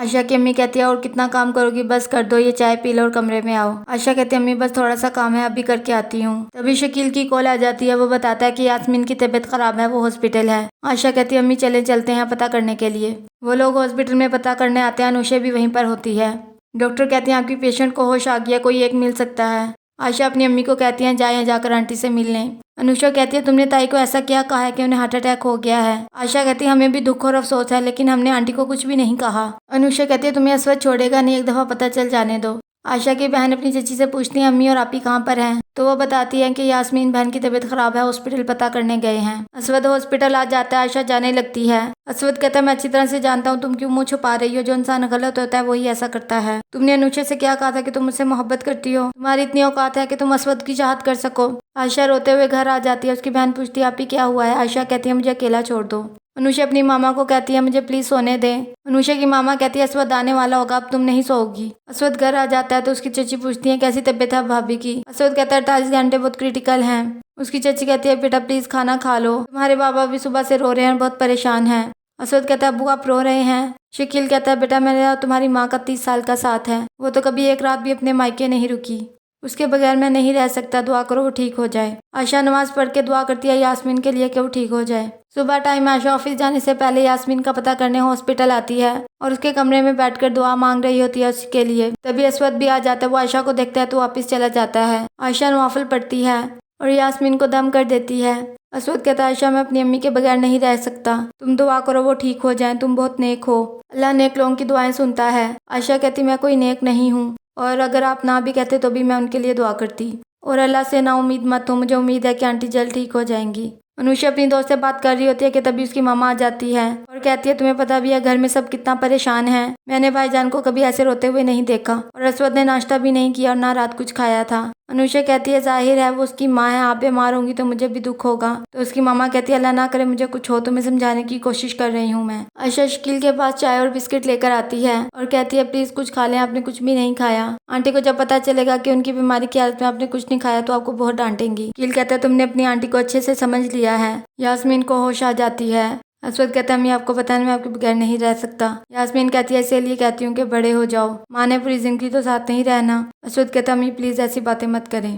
आशा की अम्मी कहती है और कितना काम करोगी, बस कर दो, ये चाय पी लो और कमरे में आओ। आशा कहती है अम्मी बस थोड़ा सा काम है, अभी करके आती हूँ। तभी शकील की कॉल आ जाती है। वो बताता है कि यास्मीन की तबीयत खराब है, वो हॉस्पिटल है। आशा कहती है अम्मी चलते हैं पता करने के लिए। वो लोग हॉस्पिटल में पता करने आते हैं। अनुषा भी वहीं पर होती है। डॉक्टर कहते हैं आपकी पेशेंट को होश आ गया, कोई एक मिल सकता है। आशा अपनी अम्मी को कहती है जाए जाकर आंटी से मिल लें। अनुषा कहती है तुमने ताई को ऐसा क्या कहा है कि उन्हें हार्ट अटैक हो गया है। आशा कहती है हमें भी दुख और अफसोस है, लेकिन हमने आंटी को कुछ भी नहीं कहा। अनुषा कहती है तुम्हें अस्वद छोड़ेगा नहीं, एक दफा पता चल जाने दो। आशा की बहन अपनी चची से पूछती है अम्मी और आपी कहाँ पर हैं। तो वो बताती है कि यास्मीन बहन की तबीयत खराब है, हॉस्पिटल पता करने गए हैं। अस्वद हॉस्पिटल आ जाता है। आशा जाने लगती है। अस्वद कहता है मैं अच्छी तरह से जानता हूँ तुम क्यों मुंह छुपा रही हो, जो इंसान गलत होता है वही ऐसा करता है। तुमने अनुषा से क्या कहा था कि तुम मुझसे मोहब्बत करती हो, तुम्हारी इतनी औकात है कि तुम अस्वद की चाहत कर सको। आशा रोते हुए घर आ जाती है। उसकी बहन पूछती है आपी क्या हुआ है। आशा कहती है मुझे अकेला छोड़ दो। अनुषा अपनी मामा को कहती है मुझे प्लीज सोने दें। अनुषा की मामा कहती है अस्वद आने वाला होगा, अब तुम नहीं सोओगी। अस्वद घर आ जाता है तो उसकी चची पूछती है कैसी तबीयत है भाभी की। अस्वद कहता है 48 घंटे बहुत क्रिटिकल हैं। उसकी चची कहती है बेटा प्लीज खाना खा लो, तुम्हारे बाबा भी सुबह से रो रहे हैं, बहुत परेशान हैं। अस्वद कहता है अब्बू आप रो रहे हैं। शकील कहता है बेटा मेरा तुम्हारी माँ का 30 साल का साथ है, वो तो कभी एक रात भी अपने मायके नहीं रुकी, उसके बगैर मैं नहीं रह सकता, दुआ करो वो ठीक हो जाए। आशा नमाज पढ़ के दुआ करती है यास्मीन के लिए कि वो ठीक हो जाए। सुबह टाइम आशा ऑफिस जाने से पहले यास्मीन का पता करने हॉस्पिटल आती है और उसके कमरे में बैठकर दुआ मांग रही होती है उसके लिए। तभी अस्वद भी आ जाता है। वो आशा को देखता है तो वापस चला जाता है। आशा नवाफिल पढ़ती है और यास्मीन को दम कर देती है। अस्वद कहता है आशा मैं अपनी अम्मी के बगैर नहीं रह सकता, तुम दुआ करो वो ठीक हो जाएं, तुम बहुत नेक हो, अल्लाह नेक लोगों की दुआएं सुनता है। आशा कहती मैं कोई नेक नहीं हूँ और अगर आप ना भी कहते तो भी मैं उनके लिए दुआ करती, और अल्लाह से ना उम्मीद मत हो, मुझे उम्मीद है कि आंटी जल्द ठीक हो जाएंगी। अनुषा अपनी दोस्त से बात कर रही होती है कि तभी उसकी मामा आ जाती है और कहती है तुम्हें पता भी है घर में सब कितना परेशान है, मैंने भाईजान को कभी ऐसे रोते हुए नहीं देखा, और अस्वद ने नाश्ता भी नहीं किया और ना रात कुछ खाया था। अनुषा कहती है जाहिर है वो उसकी माँ है, आप बीमार होंगी तो मुझे भी दुख होगा। तो उसकी मामा कहती है अल्लाह ना करे मुझे कुछ हो, तुम्हें समझाने की कोशिश कर रही हूँ मैं। आशा शकील के पास चाय और बिस्किट लेकर आती है और कहती है प्लीज कुछ खा लें, आपने कुछ भी नहीं खाया। आंटी को जब पता चलेगा कि उनकी बीमारी की हालत में आपने कुछ नहीं खाया तो आपको बहुत डांटेंगी। शकील कहता है तुमने अपनी आंटी को अच्छे से समझ लिया है। यास्मीन को होश आ जाती है। अस्वद कहता है अम्मी आपको पता है मैं आपके बगैर नहीं रह सकता। यास्मीन कहती है इसलिए कहती हूँ कि बड़े हो जाओ, माँ ने पूरी जिंदगी तो साथ नहीं रहना। अस्वद कहता है अम्मी प्लीज ऐसी बातें मत करें।